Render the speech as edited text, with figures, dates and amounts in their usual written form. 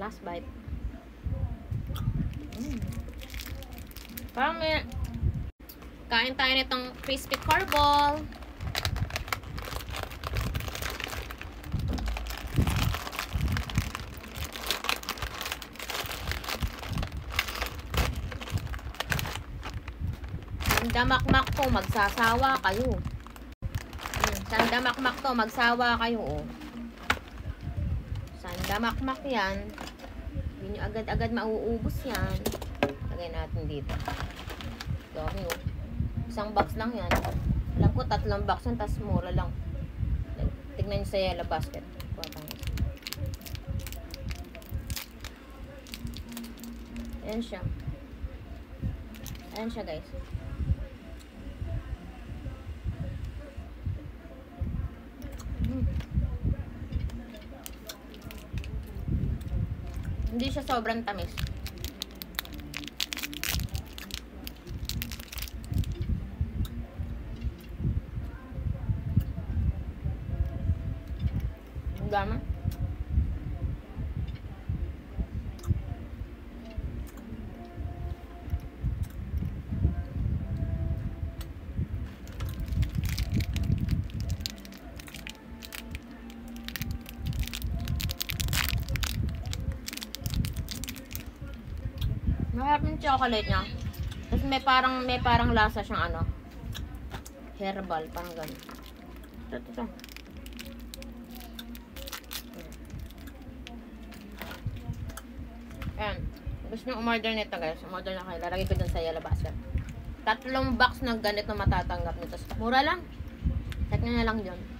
Last bite. Parang may kain tayo nitong crispy carball. Sandamakmak to, magsasawa kayo. Sandamakmak to, magsawa kayo. Oh. Sandamakmak yan. Hindi nyo agad-agad mauubos yan. Lagay natin dito. Dami oh. Isang box lang yan. Alam ko 3 box yan, tas mura lang. Tignan nyo sa yellow basket. Ayan siya. Ayan siya guys. Hindi siya sobrang tamis. Ang dami. Masarap yung chocolate niya. Tapos may parang lasa siyang ano. Herbal, parang gano'n. Ito. Ayan. Gusto nyo umorder nito guys. Umorder na kayo. Lalagay ko dun sa yellow basket. 3 box na ganito matatanggap nito. Mura lang. Check nyo na lang yun.